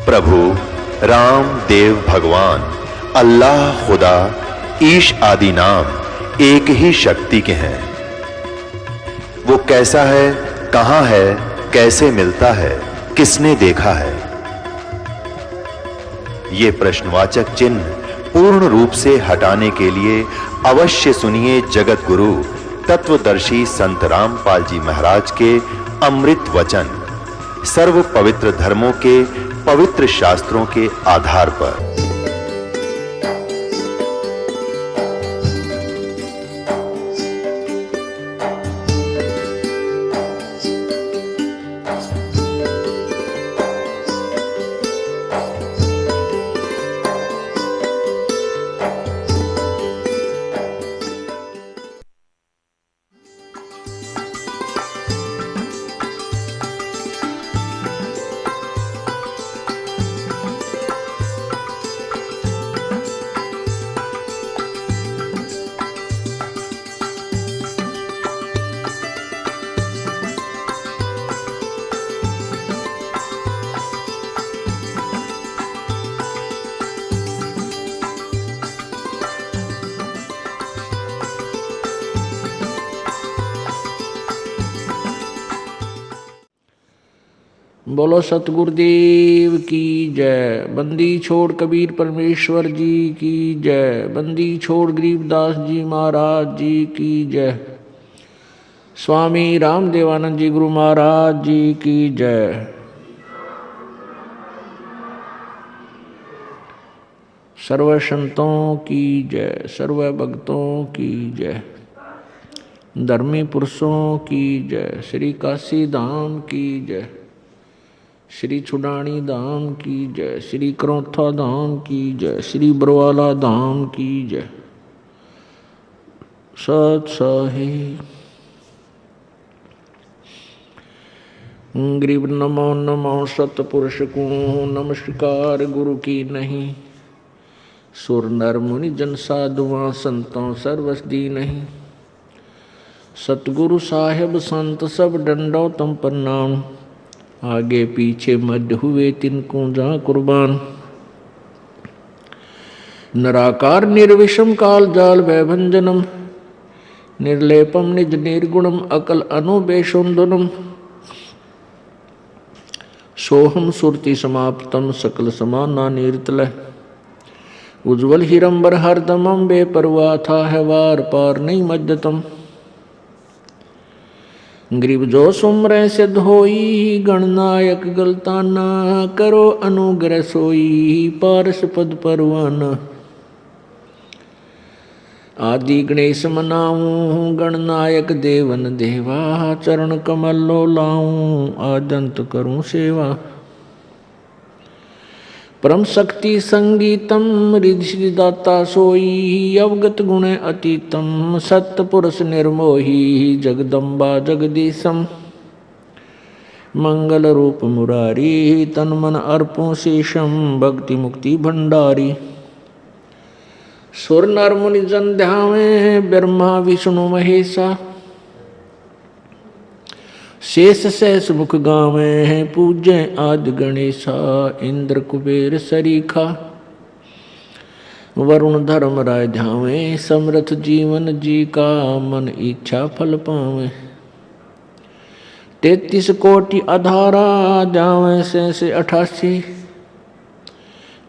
प्रभु राम देव भगवान अल्लाह खुदा ईश आदि नाम एक ही शक्ति के हैं। वो कैसा है, कहां है, कैसे मिलता है, किसने देखा है? ये प्रश्नवाचक चिन्ह पूर्ण रूप से हटाने के लिए अवश्य सुनिए जगत गुरु तत्वदर्शी संत रामपाल जी महाराज के अमृत वचन, सर्व पवित्र धर्मों के पवित्र शास्त्रों के आधार पर। बोलो सतगुरुदेव की जय। बंदी छोड़ कबीर परमेश्वर जी की जय। बंदी छोड़ गरीबदास जी महाराज जी की जय। स्वामी रामदेवानंद जी गुरु महाराज जी की जय। सर्व संतों की जय, सर्व भक्तों की जय, धर्मी पुरुषों की जय, श्री काशी धाम की जय, श्री छुडानी धाम की जय, श्री करौथा धाम की जय, श्री बरवाला धाम की जय। सत साहिब गरीब नमो नमो सतपुरुष को नमस्कार गुरु की नहीं। सुर नर मुनि जन साधुआं संतों सर्वस दी नहीं। सतगुरु साहेब संत सब डंडो तुम प्रणाम। आगे पीछे मध्य हुए तिनको जा कुर्बान। निराकार निर्विषम काल जाल वैभंजनम। निर्लेपम निज निर्गुणम अकल अनुबेशुंदनम। सोहम सुरति समाप्तम सकल समाना नीरतलय। उज्ज्वल हिरंबर हरदमम बेपरवाह था है वार पार नहीं मज्जतम। गरीब जो सुमरे सिद्ध होई गणनायक गलताना। करो अनुग्रह सोई पारस पद परवाना। आदि गणेश मनाऊं गणनायक देवन देवा। चरण कमल लो लाऊं आदंत करूं सेवा। परम शक्ति संगीतम रिद्धि दाता सोई। अवगत गुण अतीतम सत्य पुरुष निर्मोही। जगदम्बा जगदीशम मंगल रूप मुरारी। तन मन अर्पों शेषम भक्ति मुक्ति भंडारी। सुर नर मुनि जन ध्यावे ब्रह्मा विष्णु महेशा। शेष सहस मुख गावे पूज्य आदि गणेशा। इंद्र कुबेर सरीखा वरुण धर्म राय ध्यावे। समर्थ जीवन जी का मन इच्छा फल पावे। 33 कोटि अधारा जावे से 88।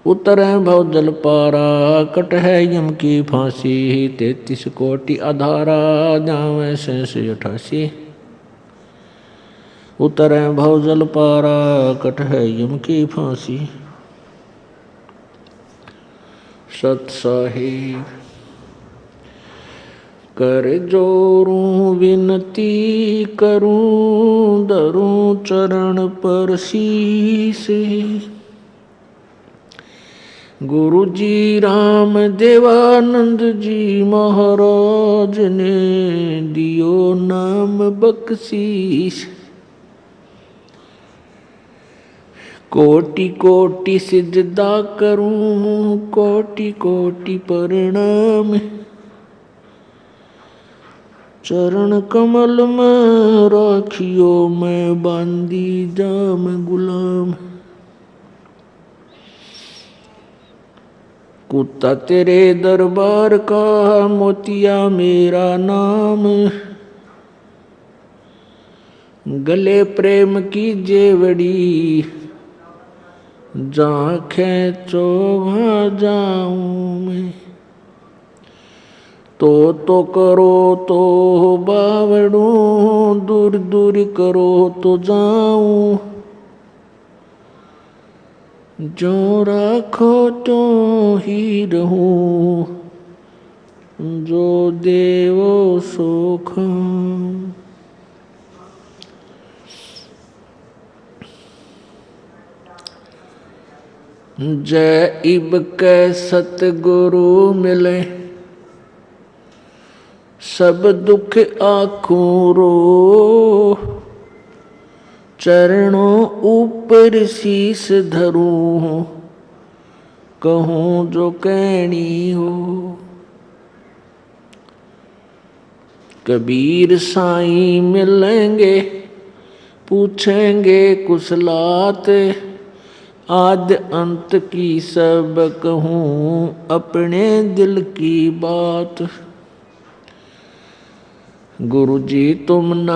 उतरे भव जल पारा कट है यम की फांसी। 33 कोटि अधारा जावे से 88। उतरे भव जल पारा कट है यम की फांसी। सत साहिब कर जोरूं विनती करूं। धरूं चरण पर शीस। गुरु जी राम देवानंद जी महाराज ने दियो नाम बख्शीश। कोटि कोटि सिजदा करूं कोटि कोटि प्रणाम। चरण कमल में राखियो मैं बांदी जाम गुलाम। कुत्ता तेरे दरबार का, मोतिया मेरा नाम। गले प्रेम की जेवड़ी, जहाँ खेचो वहाँ जाऊं मैं। तो करो तो बावड़ू, दूर दूर करो तो जाऊं। जो राखो तो ही रहूं, जो देवो सो खाऊं। जय इब के सतगुरु मिले, सब दुख आँखों रो। चरणों ऊपर शीस धरूं, कहूँ जो कहनी हो। कबीर साईं मिलेंगे, पूछेंगे कुशलात। आद अंत की सब कहूँ, अपने दिल की बात। गुरु जी तुम ना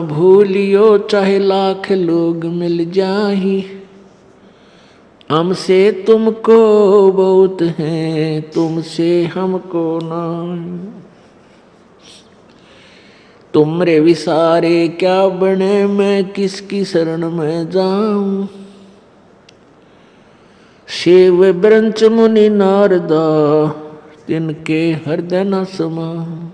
भूलियो, चाहे लाख लोग मिल जाही। हमसे तुमको बहुत है, तुमसे हमको ना। तुमरे विसारे क्या बने, मैं किसकी शरण में जाऊं। शिव ब्रंच मुनि नारदा, तिनके हृदय न समाऊं।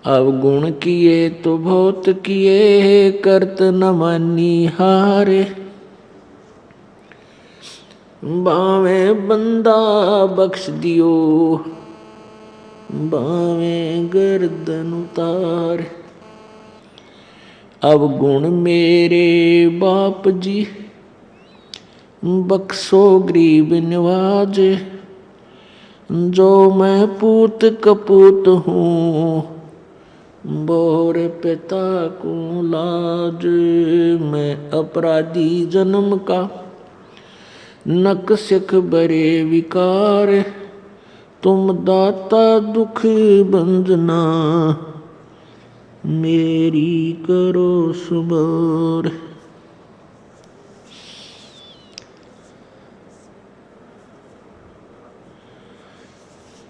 अवगुण किए तो बहुत किए, करत न मानी हारे। बावे बंदा बख्श दियो, बावे गर्दन उतार। अवगुण मेरे बाप जी, बख्शो गरीब निवाज। जो मैं पूत कपूत हूँ, बोर पिता को लाज। मैं अपराधी जन्म का, नक सिख बरे विकार। तुम दाता दुख बंजना, मेरी करो सुबार।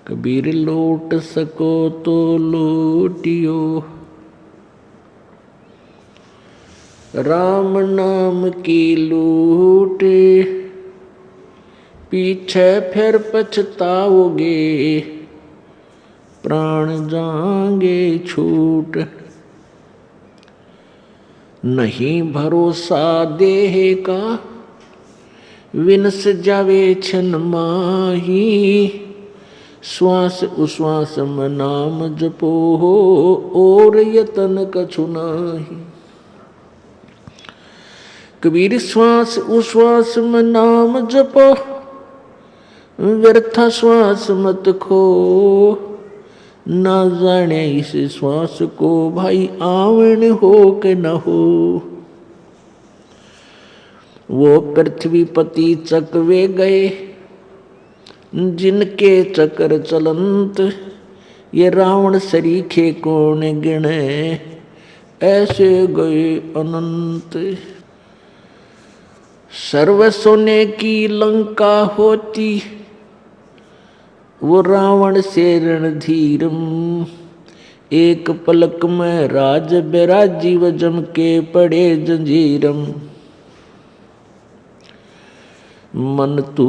कबीर लूट सको तो लूटियो, राम नाम की लूट। पीछे फिर पछताओगे, प्राण जाएंगे छूट। नहीं भरोसा देह का, विनस जावे छन माही। श्वास उश्वास में नाम जपो हो, और यतन कछु नाही। कबीर श्वास उश्वास में नाम जपो, व्यर्थ श्वास मत खो। ना जाने इस श्वास को भाई आवन हो के न हो। वो पृथ्वीपति चकवे गए, जिनके चक्र चलंत। ये रावण सरीखे कौन गिने, ऐसे गए अनंत। सर्व सोने की लंका होती, वो रावण से रणधीरम। एक पलक में राज बिराजीव, जम के पड़े जंजीरम। मन तू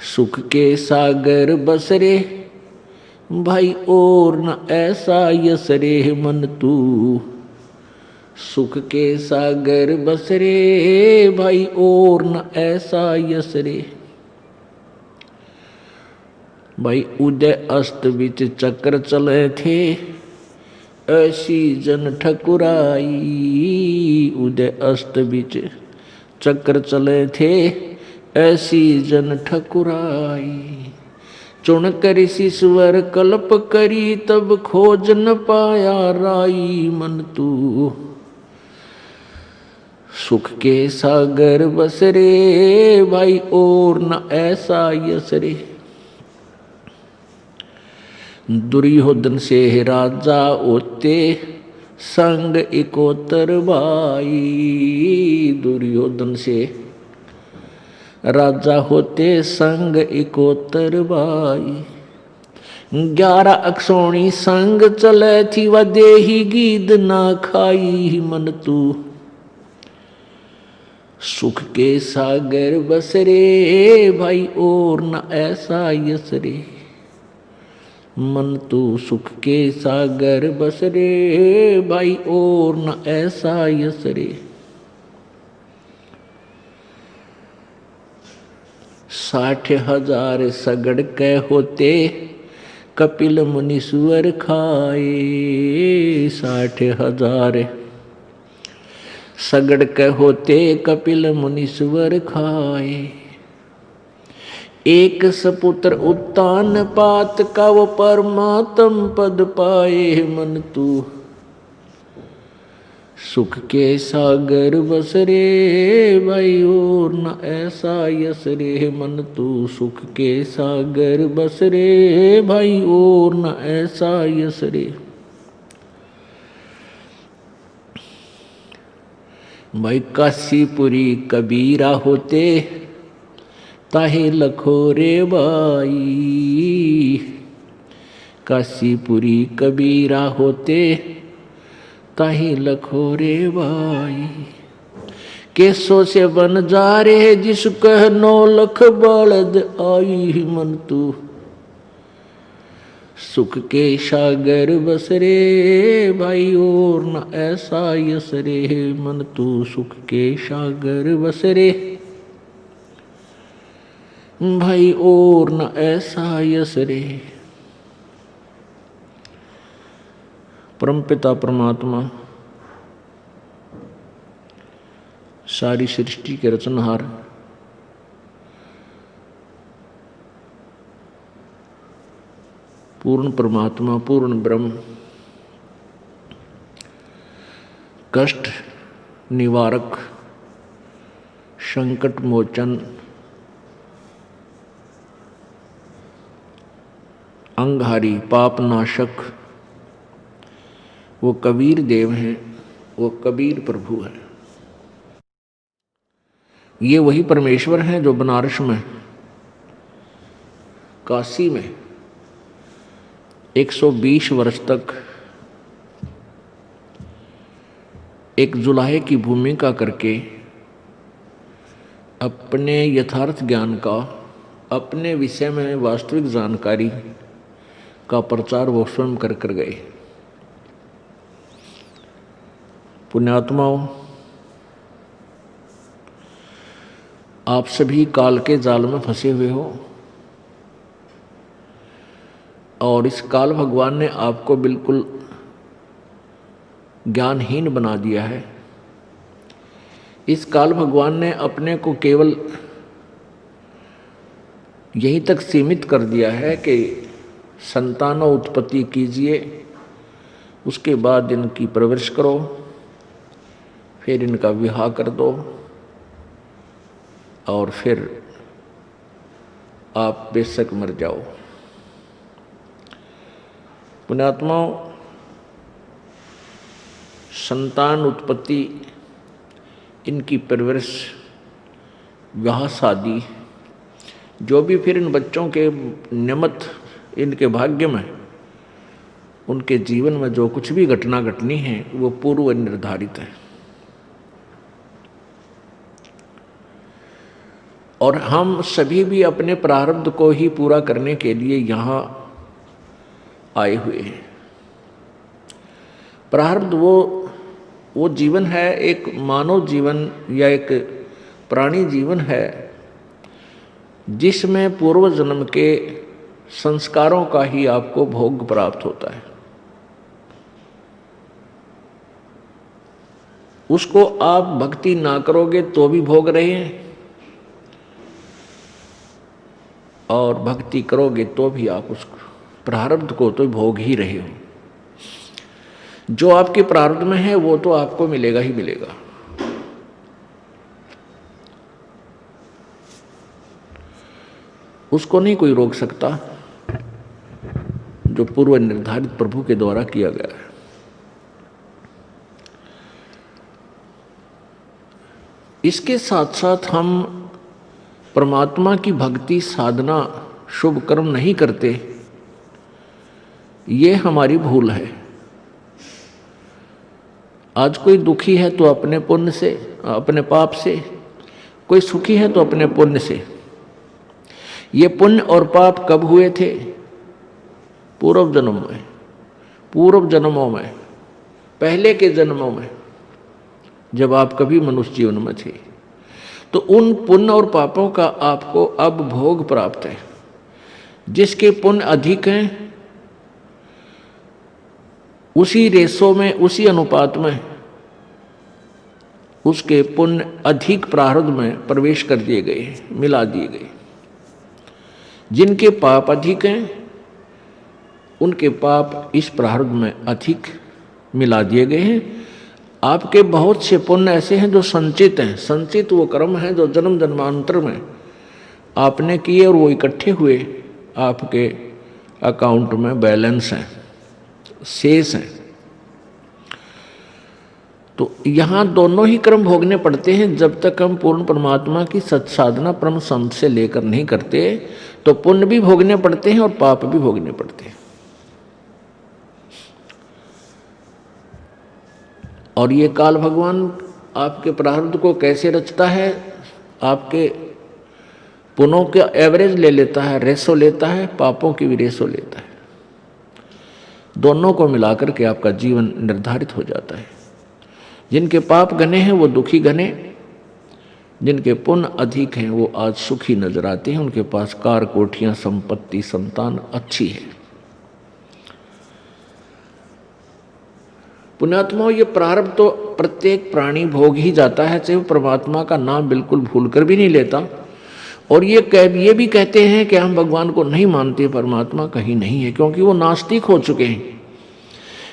सुख के सागर बसरे, भाई और न ऐसा यसरे। मन तू सुख के सागर बसरे, भाई और न ऐसा यसरे। भाई उदय अस्त बिच चक्र चले थे, ऐसी जन ठकुराई। उदय अस्त बिच चक्र चले थे, ऐसी जन ठकुराई। चुन कर ईश्वर कल्प करी, तब खोज न पाया राई। मन तू सुख के सागर बस रे भाई और न ऐसा यस रे। दुर्योधन से राजा होते संग इकोतर भाई। दुर्योधन से राजा होते संग इकोतर भाई। 11 अक्षौणी संग चले थी व देही गीद ना खाई। मन तू सुख के सागर बस रे भाई और न ऐसा यस रे। मन तू सुख के सागर बस रे भाई और न ऐसा यस रे। 60,000 सगड़ के होते कपिल मुनीश्वर खाए। 60,000 सगड़ के होते कपिल मुनीश्वर खाए। एक सपुत्र उत्तान पात का वो परमात्म पद पाए। मन तू सुख के सागर बस रे भाई और न ऐसा यस रे। मन तू सुख के सागर बस रे भाई और न ऐसा यस रे। भाई काशीपुरी कबीरा होते ताहे लखो रे भाई। काशीपुरी कबीरा होते ताहे लखो रे भाई। केसों से बन जा रे जिस कह 9 लख बलद आई। मन तू सुख के सागर बस रे भाई और न ऐसा यस रे। मन तू सुख के सागर बस रे भाई और न ऐसा यस रे। परमपिता परमात्मा सारी सृष्टि के रचनहार, पूर्ण परमात्मा, पूर्ण ब्रह्म, कष्ट निवारक, संकट मोचन, अंगहारी, पाप नाशक, वो कबीर देव हैं, वो कबीर प्रभु हैं। ये वही परमेश्वर हैं जो बनारस में, काशी में 120 वर्ष तक एक जुलाहे की भूमिका करके अपने यथार्थ ज्ञान का, अपने विषय में वास्तविक जानकारी का प्रचार वो स्वयं कर गए। पुण्यात्माओं, आप सभी काल के जाल में फंसे हुए हो और इस काल भगवान ने आपको बिल्कुल ज्ञानहीन बना दिया है। इस काल भगवान ने अपने को केवल यहीं तक सीमित कर दिया है कि संतानों उत्पत्ति कीजिए, उसके बाद इनकी परवरिश करो, फिर इनका विवाह कर दो और फिर आप बेशक मर जाओ। पुण्यात्माओं, संतान उत्पत्ति, इनकी परवरिश, विवाह शादी, जो भी फिर इन बच्चों के निमित्त इनके भाग्य में, उनके जीवन में जो कुछ भी घटना घटनी है वो पूर्व निर्धारित है। और हम सभी भी अपने प्रारब्ध को ही पूरा करने के लिए यहाँ आए हुए हैं। प्रारब्ध वो जीवन है, एक मानव जीवन या एक प्राणी जीवन है जिसमें पूर्व जन्म के संस्कारों का ही आपको भोग प्राप्त होता है। उसको आप भक्ति ना करोगे तो भी भोग रहे हैं और भक्ति करोगे तो भी आप उस प्रारब्ध को तो भोग ही रहे हो। जो आपके प्रारब्ध में है वो तो आपको मिलेगा ही मिलेगा। उसको नहीं कोई रोक सकता जो पूर्व निर्धारित प्रभु के द्वारा किया गया है। इसके साथ साथ हम परमात्मा की भक्ति साधना शुभ कर्म नहीं करते, ये हमारी भूल है। आज कोई दुखी है तो अपने पुण्य से, अपने पाप से, कोई सुखी है तो अपने पुण्य से। ये पुण्य और पाप कब हुए थे? पूर्व जन्म में, पूर्व जन्मों में, पहले के जन्मों में, जब आप कभी मनुष्य जीवन में थे। तो उन पुण्य और पापों का आपको अब भोग प्राप्त है। जिसके पुण्य अधिक हैं उसी रेशो में, उसी अनुपात में उसके पुण्य अधिक प्रारब्ध में प्रवेश कर दिए गए, मिला दिए गए। जिनके पाप अधिक हैं उनके पाप इस प्रारब्ध में अधिक मिला दिए गए हैं। आपके बहुत से पुण्य ऐसे हैं जो संचित हैं। संचित वो कर्म हैं जो जन्म जन्मांतर में आपने किए और वो इकट्ठे हुए आपके अकाउंट में बैलेंस हैं, शेष हैं। तो यहाँ दोनों ही कर्म भोगने पड़ते हैं। जब तक हम पूर्ण परमात्मा की सत्साधना परम संत से लेकर नहीं करते तो पुण्य भी भोगने पड़ते हैं और पाप भी भोगने पड़ते हैं। और ये काल भगवान आपके प्रारब्ध को कैसे रचता है? आपके पुण्यों का एवरेज ले लेता है, रेशो लेता है, पापों की भी रेशो लेता है। दोनों को मिलाकर के आपका जीवन निर्धारित हो जाता है। जिनके पाप घने हैं वो दुखी घने, जिनके पुण्य अधिक हैं वो आज सुखी नजर आते हैं। उनके पास कार, कोठियां, संपत्ति, संतान अच्छी है। पुण्यात्माओं, ये प्रारब्ध तो प्रत्येक प्राणी भोग ही जाता है, चाहे वो परमात्मा का नाम बिल्कुल भूल कर भी नहीं लेता। और ये भी कहते हैं कि हम भगवान को नहीं मानते, परमात्मा कहीं नहीं है, क्योंकि वो नास्तिक हो चुके हैं।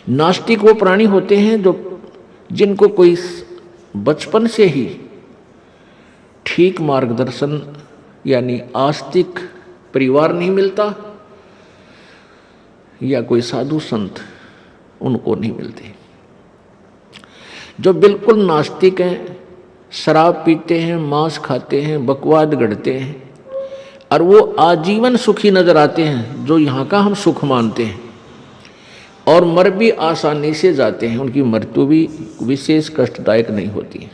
नास्तिक वो प्राणी होते हैं जो जिनको कोई बचपन से ही ठीक मार्गदर्शन यानी आस्तिक परिवार नहीं मिलता या कोई साधु संत उनको नहीं मिलते। जो बिल्कुल नास्तिक हैं, शराब पीते हैं, मांस खाते हैं, बकवाद गढ़ते हैं और वो आजीवन सुखी नजर आते हैं, जो यहाँ का हम सुख मानते हैं, और मर भी आसानी से जाते हैं। उनकी मृत्यु भी विशेष कष्टदायक नहीं होती है।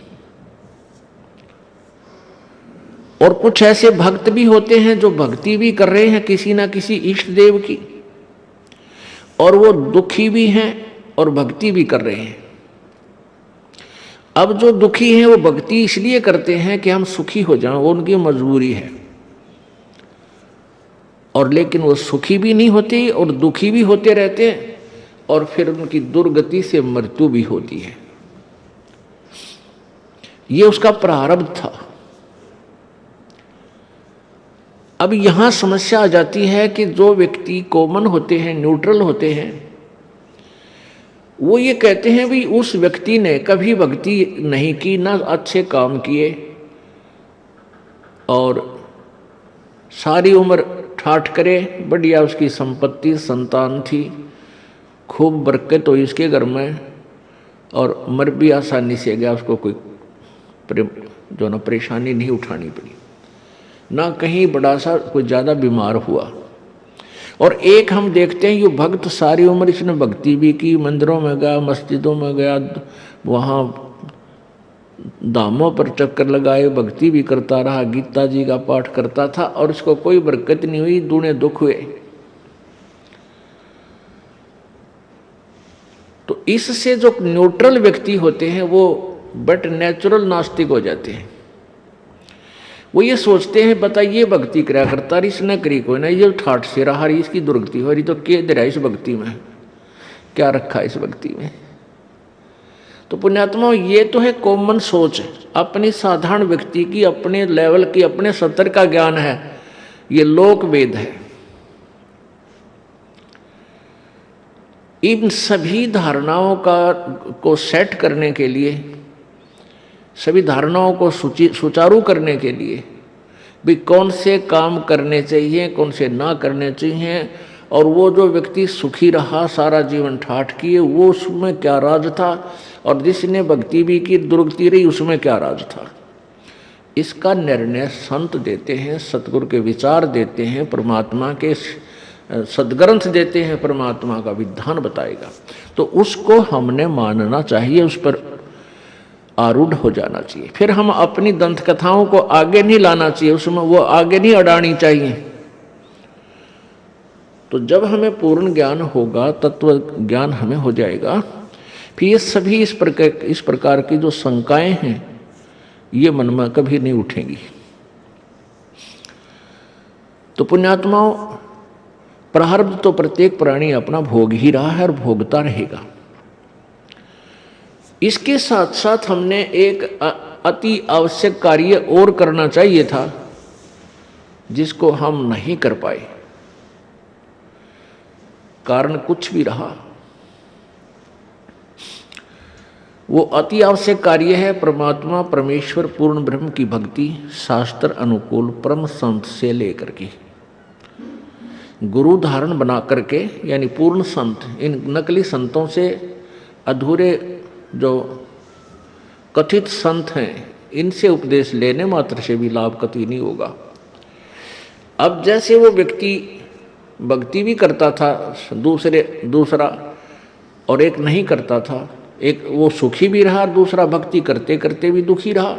और कुछ ऐसे भक्त भी होते हैं जो भक्ति भी कर रहे हैं किसी ना किसी इष्ट देव की, और वो दुखी भी हैं और भक्ति भी कर रहे हैं। अब जो दुखी हैं वो भक्ति इसलिए करते हैं कि हम सुखी हो जाएं, वो उनकी मजबूरी है। और लेकिन वो सुखी भी नहीं होते और दुखी भी होते रहते हैं, और फिर उनकी दुर्गति से मृत्यु भी होती है। ये उसका प्रारब्ध था। अब यहां समस्या आ जाती है कि जो व्यक्ति कॉमन होते हैं, न्यूट्रल होते हैं, वो ये कहते हैं भी उस व्यक्ति ने कभी भक्ति नहीं की, ना अच्छे काम किए, और सारी उम्र ठाठ करे, बढ़िया उसकी संपत्ति, संतान थी, खूब बरकत हुई इसके घर में, और मर भी आसानी से गया। उसको कोई जो ना परेशानी नहीं उठानी पड़ी, ना कहीं बड़ा सा कोई ज़्यादा बीमार हुआ। और एक हम देखते हैं ये भक्त सारी उम्र इसने भक्ति भी की, मंदिरों में गया, मस्जिदों में गया, वहाँ धामों पर चक्कर लगाए, भक्ति भी करता रहा, गीता जी का पाठ करता था, और इसको कोई बरकत नहीं हुई, दूने दुख हुए। तो इससे जो न्यूट्रल व्यक्ति होते हैं वो बट नेचुरल नास्तिक हो जाते हैं। वो ये सोचते हैं बताइए भक्ति करा करता रही, इसने करी कोई ना, ये ठाठ से रहा रही, इसकी दुर्गति हो रही, तो क्या दे रहा है इस भक्ति में, क्या रखा है इस भक्ति में। तो पुण्यात्मा ये तो है कॉमन सोच, अपनी साधारण व्यक्ति की, अपने लेवल की, अपने स्तर का ज्ञान है, ये लोक वेद है। इन सभी धारणाओं को सेट करने के लिए, सभी धारणाओं को सुचारू करने के लिए भी कौन से काम करने चाहिए, कौन से ना करने चाहिए। और वो जो व्यक्ति सुखी रहा, सारा जीवन ठाठ किए, वो उसमें क्या राज था, और जिसने भक्ति भी की दुर्गति रही, उसमें क्या राज था। इसका निर्णय संत देते हैं, सतगुरु के विचार देते हैं, परमात्मा के सदग्रंथ देते हैं, परमात्मा का विधान बताएगा। तो उसको हमने मानना चाहिए, उस पर आरूढ़ हो जाना चाहिए। फिर हम अपनी दंत कथाओं को आगे नहीं लाना चाहिए, उसमें वो आगे नहीं अड़ानी चाहिए। तो जब हमें पूर्ण ज्ञान होगा, तत्व ज्ञान हमें हो जाएगा, फिर ये सभी इस प्रकार की जो शंकाएं हैं ये मन में कभी नहीं उठेंगी। तो पुण्यात्माओं, प्रारब्ध तो प्रत्येक प्राणी अपना भोग ही रहा है और भोगता रहेगा। इसके साथ साथ हमने एक अति आवश्यक कार्य और करना चाहिए था, जिसको हम नहीं कर पाए, कारण कुछ भी रहा। वो अति आवश्यक कार्य है परमात्मा परमेश्वर पूर्ण ब्रह्म की भक्ति, शास्त्र अनुकूल परम संत से लेकर के गुरु धारण बना करके, यानी पूर्ण संत, इन नकली संतों से, अधूरे जो कथित संत हैं, इनसे उपदेश लेने मात्र से भी लाभ कतई नहीं होगा। अब जैसे वो व्यक्ति भक्ति भी करता था दूसरा, और एक नहीं करता था, एक वो सुखी भी रहा, दूसरा भक्ति करते करते भी दुखी रहा।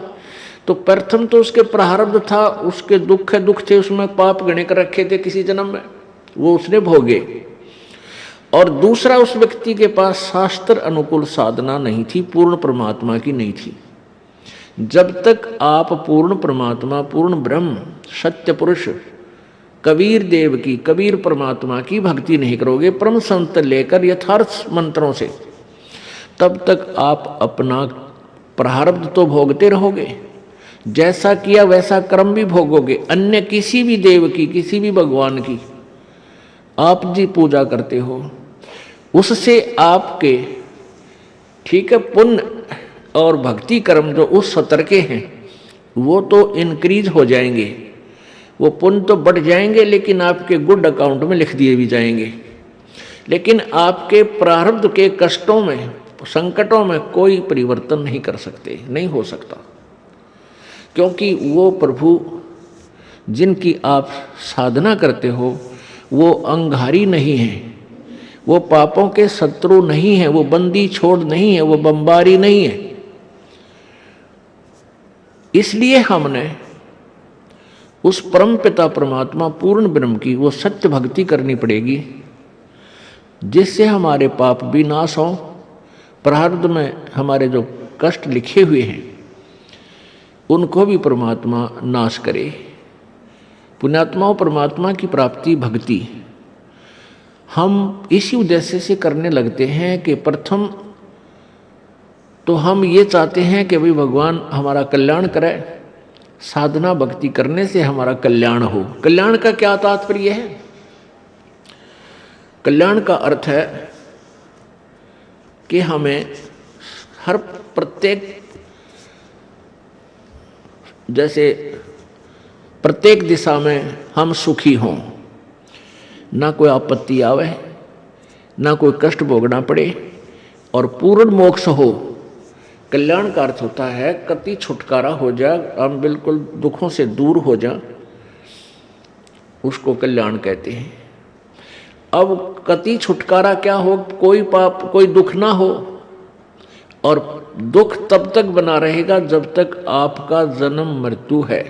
तो प्रथम तो उसके प्रारब्ध था, उसके दुख थे, उसमें पाप गणे कर रखे थे किसी जन्म में, वो उसने भोगे। और दूसरा, उस व्यक्ति के पास शास्त्र अनुकूल साधना नहीं थी, पूर्ण परमात्मा की नहीं थी। जब तक आप पूर्ण परमात्मा, पूर्ण ब्रह्म, सत्य पुरुष कबीर देव की, कबीर परमात्मा की भक्ति नहीं करोगे परम संत लेकर यथार्थ मंत्रों से, तब तक आप अपना प्रारब्ध तो भोगते रहोगे, जैसा किया वैसा कर्म भी भोगोगे। अन्य किसी भी देव की, किसी भी भगवान की आप जी पूजा करते हो, उससे आपके, ठीक है, पुण्य और भक्ति कर्म जो उस स्तर के हैं वो तो इंक्रीज हो जाएंगे, वो पुण्य तो बढ़ जाएंगे, लेकिन आपके गुड अकाउंट में लिख दिए भी जाएंगे। लेकिन आपके प्रारब्ध के कष्टों में, संकटों में कोई परिवर्तन नहीं कर सकते, नहीं हो सकता। क्योंकि वो प्रभु जिनकी आप साधना करते हो वो अंगारी नहीं है, वो पापों के शत्रु नहीं है, वो बंदी छोड़ नहीं है, वो बमबारी नहीं है। इसलिए हमने उस परम पिता परमात्मा पूर्ण ब्रह्म की वो सत्य भक्ति करनी पड़ेगी, जिससे हमारे पाप भी नाश हों, प्रारब्ध में हमारे जो कष्ट लिखे हुए हैं उनको भी परमात्मा नाश करे। पुण्यात्माओं, परमात्मा की प्राप्ति भक्ति हम इसी उद्देश्य से करने लगते हैं कि प्रथम तो हम ये चाहते हैं कि भाई भगवान हमारा कल्याण करे, साधना भक्ति करने से हमारा कल्याण हो। कल्याण का क्या तात्पर्य है? कल्याण का अर्थ है कि हमें हर प्रत्येक, जैसे प्रत्येक दिशा में हम सुखी हों, ना कोई आपत्ति आवे, ना कोई कष्ट भोगना पड़े, और पूर्ण मोक्ष हो। कल्याण का अर्थ होता है कति छुटकारा हो जाए, हम बिल्कुल दुखों से दूर हो जाए, उसको कल्याण कहते हैं। अब कति छुटकारा क्या हो? कोई पाप, कोई दुख ना हो, और दुख तब तक बना रहेगा जब तक आपका जन्म मृत्यु है।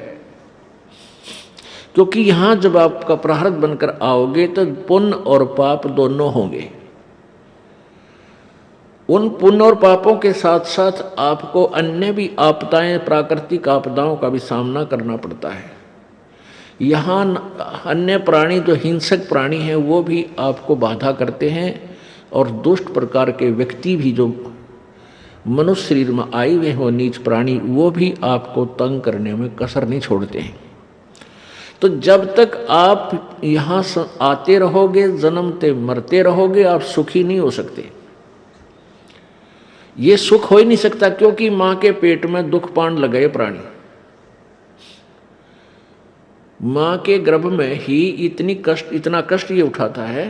क्योंकि यहां जब आपका प्रारब्ध बनकर आओगे तो पुण्य और पाप दोनों होंगे। उन पुण्य और पापों के साथ साथ आपको अन्य भी आपदाएं, प्राकृतिक आपदाओं का भी सामना करना पड़ता है। यहाँ अन्य प्राणी जो हिंसक प्राणी हैं वो भी आपको बाधा करते हैं, और दुष्ट प्रकार के व्यक्ति भी जो मनुष्य शरीर में आए हुए हो, नीच प्राणी, वो भी आपको तंग करने में कसर नहीं छोड़ते हैं। तो जब तक आप यहाँ आते रहोगे, जन्मते मरते रहोगे, आप सुखी नहीं हो सकते। ये सुख हो ही नहीं सकता, क्योंकि मां के पेट में दुख पान लगाए प्राणी। माँ के गर्भ में ही इतना कष्ट ये उठाता है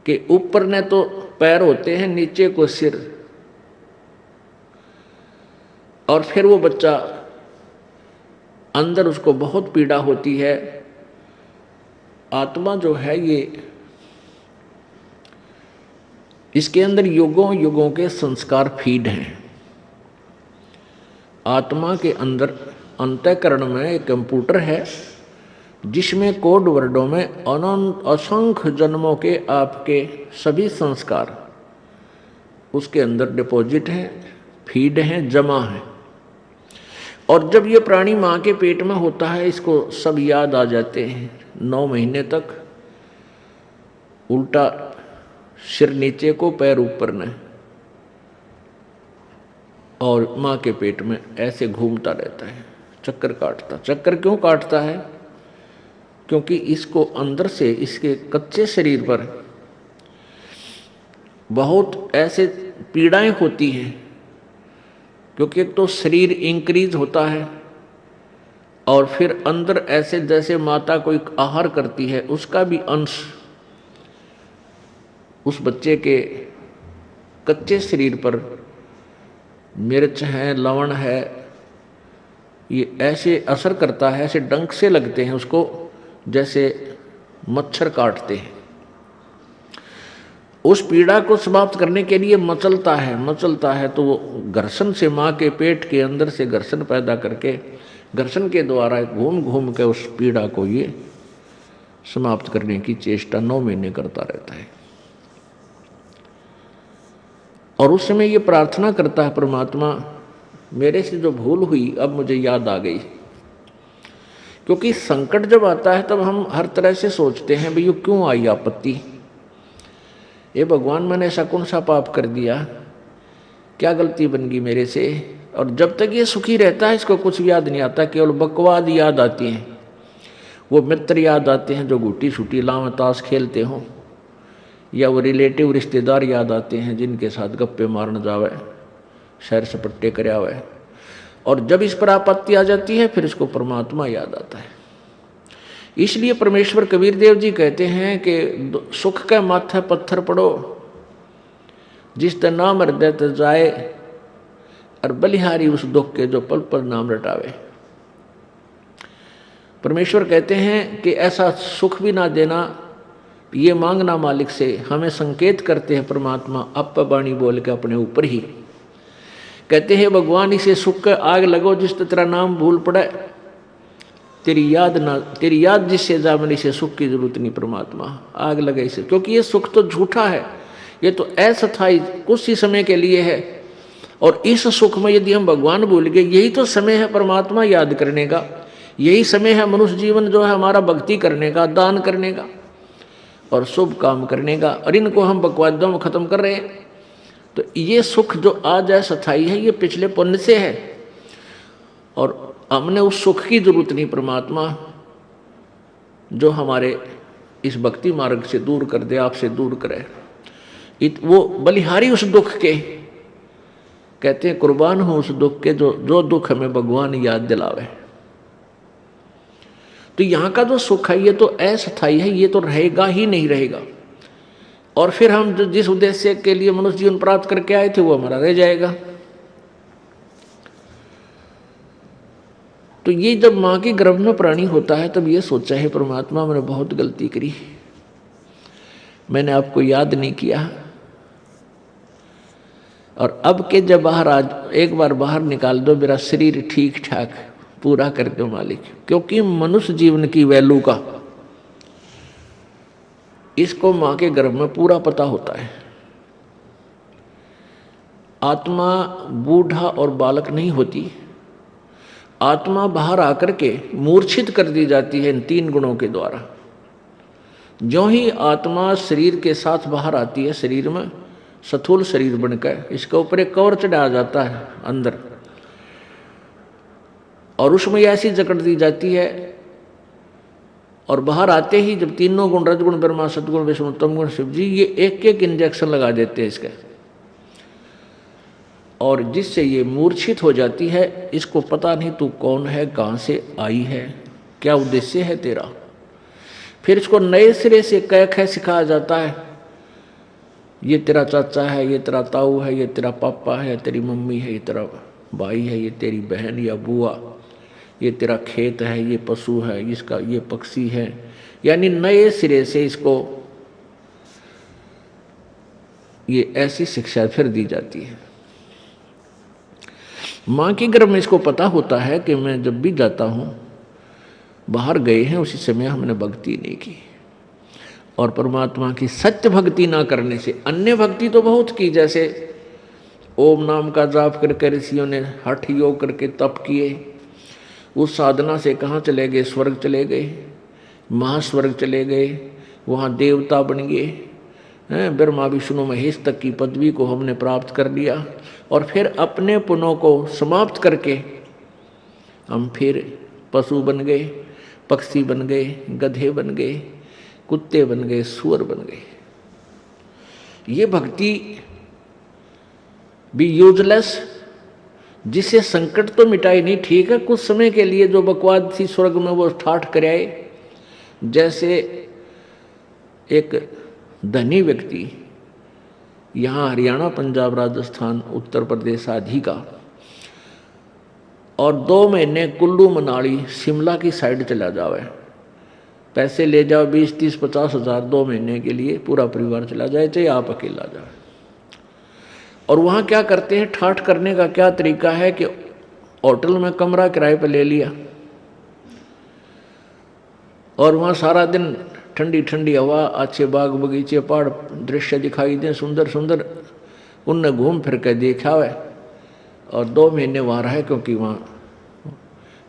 कि ऊपर ने तो पैर होते हैं, नीचे को सिर, और फिर वो बच्चा अंदर उसको बहुत पीड़ा होती है। आत्मा जो है ये, इसके अंदर युगों युगों के संस्कार फीड हैं। आत्मा के अंदर अंतःकरण में एक कंप्यूटर है जिसमें कोड वर्डों में अनंत असंख्य जन्मों के आपके सभी संस्कार उसके अंदर डिपॉजिट हैं, फीड हैं, जमा हैं। और जब ये प्राणी माँ के पेट में होता है, इसको सब याद आ जाते हैं। 9 महीने तक उल्टा सिर नीचे को, पैर ऊपर न, और माँ के पेट में ऐसे घूमता रहता है, चक्कर काटता। चक्कर क्यों काटता है? क्योंकि इसको अंदर से, इसके कच्चे शरीर पर बहुत ऐसे पीड़ाएं होती हैं। क्योंकि एक तो शरीर इंक्रीज होता है, और फिर अंदर ऐसे जैसे माता कोई आहार करती है, उसका भी अंश उस बच्चे के कच्चे शरीर पर, मिर्च है, लवण है, ये ऐसे असर करता है, ऐसे डंक से लगते हैं उसको, जैसे मच्छर काटते हैं। उस पीड़ा को समाप्त करने के लिए मचलता है तो वो घर्षण से, माँ के पेट के अंदर से घर्षण पैदा करके, घर्षण के द्वारा घूम घूम के उस पीड़ा को ये समाप्त करने की चेष्टा 9 महीने करता रहता है। और उस समय ये प्रार्थना करता है, परमात्मा मेरे से जो भूल हुई अब मुझे याद आ गई। क्योंकि संकट जब आता है तब हम हर तरह से सोचते हैं भाई ये क्यों आई आपत्ति, ये भगवान मैंने ऐसा कौन सा पाप कर दिया, क्या गलती बन गई मेरे से। और जब तक ये सुखी रहता है इसको कुछ याद नहीं आता, केवल बकवाद याद आती हैं। वो मित्र याद आते हैं जो गुटी छुटी लाव ताश खेलते हों, या वो रिलेटिव रिश्तेदार याद आते हैं जिनके साथ गप्पे मारने जावे, सैर सपट्टे कर आवे। और जब इस पर आपत्ति आ जाती है फिर इसको परमात्मा याद आता है। इसलिए परमेश्वर कबीर देव जी कहते हैं कि सुख के माथे पत्थर पड़ो, जिस ते नाम हृदय ते जाए, और बलिहारी उस दुख के जो पल पल नाम रटावे। परमेश्वर कहते हैं कि ऐसा सुख भी ना देना, ये मांगना मालिक से। हमें संकेत करते हैं परमात्मा अप बाणी बोल के अपने ऊपर ही, कहते हैं भगवान इसे सुख का आग लगो जिस तेरा नाम भूल पड़े, तेरी याद जिससे जा, मैंने इसे सुख की जरूरत नहीं परमात्मा, आग लगे इसे। क्योंकि ये सुख तो झूठा है, ये तो अस्थायी कुछ ही समय के लिए है। और इस सुख में यदि हम भगवान भूल गए, यही तो समय है परमात्मा याद करने का, यही समय है मनुष्य जीवन जो है हमारा भक्ति करने का, दान करने का और शुभ काम करने का। और इनको हम बकवादों में खत्म कर रहे हैं। तो ये सुख जो आज अस्थायी है, ये पिछले पुण्य से है, और हमने उस सुख की जरूरत नहीं परमात्मा, जो हमारे इस भक्ति मार्ग से दूर कर दे, आपसे दूर करे। वो बलिहारी उस दुख के, कहते हैं कुर्बान हो उस दुख के जो दुख हमें भगवान याद दिलावे। तो यहाँ का जो सुख है ये तो अस्थायी है, ये तो रहेगा ही नहीं रहेगा। और फिर हम जिस उद्देश्य के लिए मनुष्य जीवन प्राप्त करके आए थे वो हमारा रह जाएगा। तो ये जब माँ के गर्भ में प्राणी होता है तब ये सोचा है परमात्मा मैंने बहुत गलती करी, मैंने आपको याद नहीं किया। और अब के जब बाहर आज एक बार बाहर निकाल दो, मेरा शरीर ठीक ठाक पूरा कर दो मालिक। क्योंकि मनुष्य जीवन की वैल्यू का इसको माँ के गर्भ में पूरा पता होता है। आत्मा बूढ़ा और बालक नहीं होती, आत्मा बाहर आकर के मूर्छित कर दी जाती है इन 3 गुणों के द्वारा। जो ही आत्मा शरीर के साथ बाहर आती है, शरीर में स्थूल शरीर बनकर इसके ऊपर एक कवर चढ़ाया जाता है अंदर, और उसमें ऐसी जकड़ दी जाती है। और बाहर आते ही जब 3 गुण रजगुण ब्रह्मा सतगुण विष्णु तम गुण शिव जी, ये एक एक इंजेक्शन लगा देते हैं इसके। और जिससे ये मूर्छित हो जाती है, इसको पता नहीं तू कौन है, कहाँ से आई है, क्या उद्देश्य है तेरा। फिर इसको नए सिरे से कह कह सिखाया जाता है, ये तेरा चाचा है, ये तेरा ताऊ है, ये तेरा पापा है, तेरी मम्मी है, ये तेरा भाई है, ये तेरी बहन या बुआ, ये तेरा खेत है, ये पशु है, इसका ये पक्षी है। यानी नए सिरे से इसको ये ऐसी शिक्षा फिर दी जाती है। माँ के गर्भ में इसको पता होता है कि मैं जब भी जाता हूँ, बाहर गए हैं उसी समय हमने भक्ति नहीं की, और परमात्मा की सत्य भक्ति ना करने से अन्य भक्ति तो बहुत की, जैसे ओम नाम का जाप करके ऋषियों ने हठ योग करके तप किए, उस साधना से कहाँ चले गए, स्वर्ग चले गए, महास्वर्ग चले गए, वहाँ देवता बन गए हैं, ब्रह्मा विष्णु महेश तक की पदवी को हमने प्राप्त कर लिया, और फिर अपने पुण्यों को समाप्त करके हम फिर पशु बन गए, पक्षी बन गए, गधे बन गए, कुत्ते बन गए, सुअर बन गए। ये भक्ति भी यूजलेस, जिसे संकट तो मिटाई नहीं, ठीक है कुछ समय के लिए जो बकवाद थी स्वर्ग में वो ठाठ कर आए। जैसे एक धनी व्यक्ति यहाँ हरियाणा, पंजाब, राजस्थान, उत्तर प्रदेश आदि का, और 2 महीने कुल्लू मनाली शिमला की साइड चला जावे, पैसे ले जाओ 20, 30, 50 हज़ार 2 महीने के लिए, पूरा परिवार चला जाए, चाहे आप अकेला जाए। और वहाँ क्या करते हैं, ठाठ करने का क्या तरीका है कि होटल में कमरा किराए पर ले लिया, और वहाँ सारा दिन ठंडी ठंडी हवा, अच्छे बाग बगीचे, पहाड़ दृश्य दिखाई दें सुंदर सुंदर, उनने घूम फिर के देखा है, और 2 महीने वहाँ रहे, क्योंकि वहाँ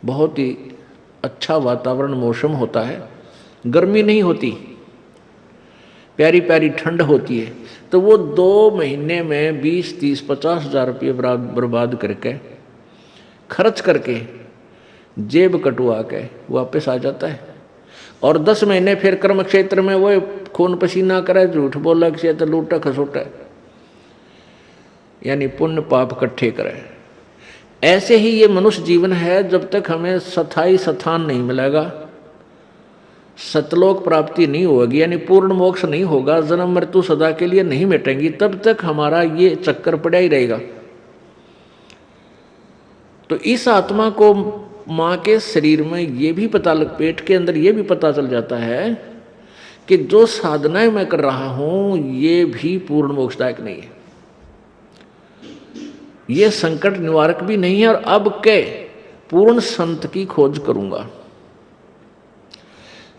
बहुत ही अच्छा वातावरण, मौसम होता है, गर्मी नहीं होती, प्यारी प्यारी ठंड होती है। तो वो 2 महीने में 20, 30, 50 हज़ार रुपये बर्बाद करके, खर्च करके, जेब कटवा के वापस आ जाता है। और 10 महीने फिर कर्म क्षेत्र में वो खून पसीना करे, झूठ बोला किसी तो लूटा खसोटा, यानी पुण्य पाप इकट्ठे करे। ऐसे ही ये मनुष्य जीवन है, जब तक हमें स्थायी स्थान नहीं मिलेगा, सतलोक प्राप्ति नहीं होगी, यानी पूर्ण मोक्ष नहीं होगा, जन्म मृत्यु सदा के लिए नहीं मिटेंगी, तब तक हमारा ये चक्कर पड़ा ही रहेगा। तो इस आत्मा को माँ के शरीर में ये भी पता पेट के अंदर ये भी पता चल जाता है कि जो साधनाएं मैं कर रहा हूं ये भी पूर्ण मोक्षदायक नहीं है, ये संकट निवारक भी नहीं है, और अब के पूर्ण संत की खोज करूंगा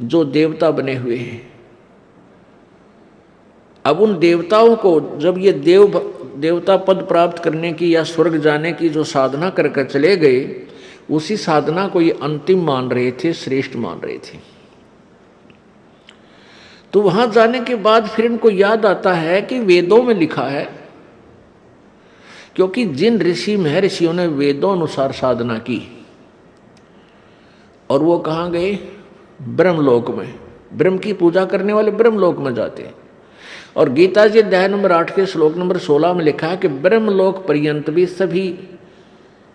जो देवता बने हुए हैं। अब उन देवताओं को जब ये देवता पद प्राप्त करने की या स्वर्ग जाने की जो साधना करके चले गए, उसी साधना को ये अंतिम मान रहे थे, श्रेष्ठ मान रहे थे। तो वहां जाने के बाद फिर इनको याद आता है कि वेदों में लिखा है, क्योंकि जिन ऋषि महर्षियों ने वेदों अनुसार साधना की, और वो कहाँ गए, ब्रह्मलोक में, ब्रह्म की पूजा करने वाले ब्रह्मलोक में जाते हैं। और गीता जी अध्याय नंबर 8 के श्लोक नंबर 16 में लिखा है कि ब्रह्मलोक पर्यंत भी सभी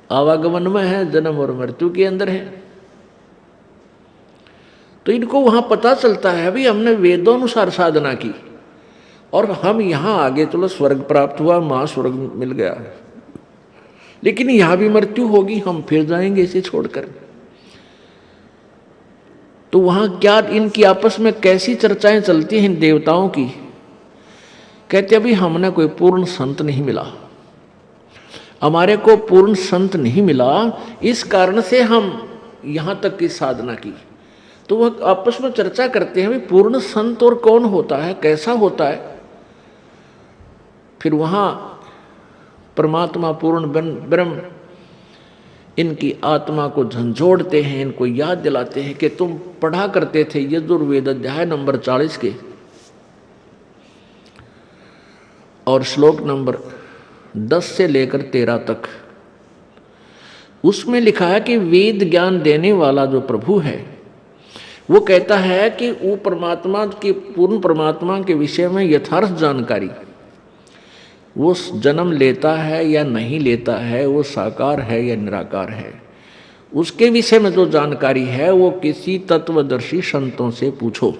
आवागमन में है, जन्म और मृत्यु के अंदर है। तो इनको वहां पता चलता है अभी हमने वेदों अनुसार साधना की, और हम यहां आगे चलो स्वर्ग प्राप्त हुआ, महास्वर्ग मिल गया, लेकिन यहां भी मृत्यु होगी, हम फिर जाएंगे इसे छोड़कर। तो वहां क्या इनकी आपस में कैसी चर्चाएं चलती हैं इन देवताओं की। कहते अभी हमने कोई पूर्ण संत नहीं मिला, हमारे को पूर्ण संत नहीं मिला, इस कारण से हम यहां तक की साधना की। तो वह आपस में चर्चा करते हैं भाई पूर्ण संत और कौन होता है, कैसा होता है। फिर वहां परमात्मा पूर्ण ब्रह्म इनकी आत्मा को झंझोड़ते हैं, इनको याद दिलाते हैं कि तुम पढ़ा करते थे यजुर्वेद अध्याय नंबर 40 के और श्लोक नंबर 10 से लेकर 13 तक। उसमें लिखा है कि वेद ज्ञान देने वाला जो प्रभु है वो कहता है कि वो परमात्मा की, पूर्ण परमात्मा के विषय में यथार्थ जानकारी वो जन्म लेता है या नहीं लेता है, वो साकार है या निराकार है, उसके विषय में जो जानकारी है वो किसी तत्वदर्शी संतों से पूछो,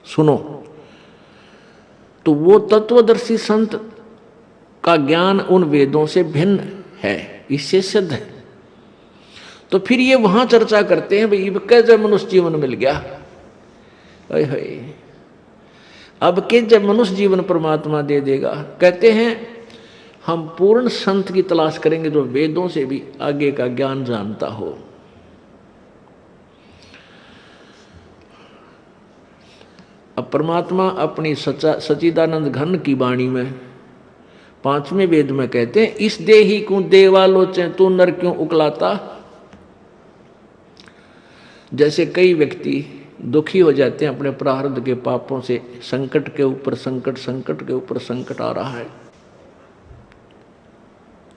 सुनो। तो वो तत्वदर्शी संत का ज्ञान उन वेदों से भिन्न है, इससे सिद्ध है। तो फिर ये वहां चर्चा करते हैं भाई कैसे मनुष्य जीवन मिल गया, अब के जब मनुष्य जीवन परमात्मा दे देगा, कहते हैं हम पूर्ण संत की तलाश करेंगे जो वेदों से भी आगे का ज्ञान जानता हो। अब परमात्मा अपनी सच्चिदानंद घन की वाणी में 5वें वेद में कहते हैं, इस देही को देवालोचे तू नर क्यों उकलाता। जैसे कई व्यक्ति दुखी हो जाते हैं अपने प्रारब्ध के पापों से, संकट के ऊपर संकट, संकट के ऊपर संकट आ रहा है,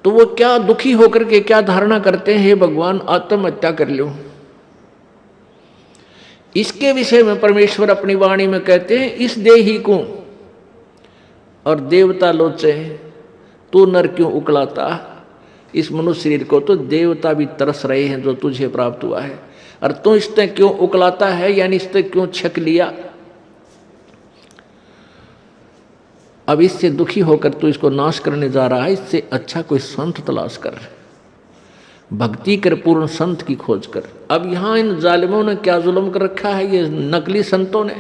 तो वो क्या दुखी होकर के क्या धारणा करते हैं, हे भगवान आत्महत्या कर लो। इसके विषय में परमेश्वर अपनी वाणी में कहते हैं, इस देही को और देवता लोचे तू नर क्यों उकलाता। इस मनुष्य शरीर को तो देवता भी तरस रहे हैं जो तुझे प्राप्त हुआ है, और तू इसने क्यों उकलाता है, यानी इसने क्यों छक लिया। अब इससे दुखी होकर तू इसको नाश करने जा रहा है, इससे अच्छा कोई संत तलाश कर, भक्ति कर, पूर्ण संत की खोज कर। अब यहां इन जालिमों ने क्या जुल्म कर रखा है, ये नकली संतों ने,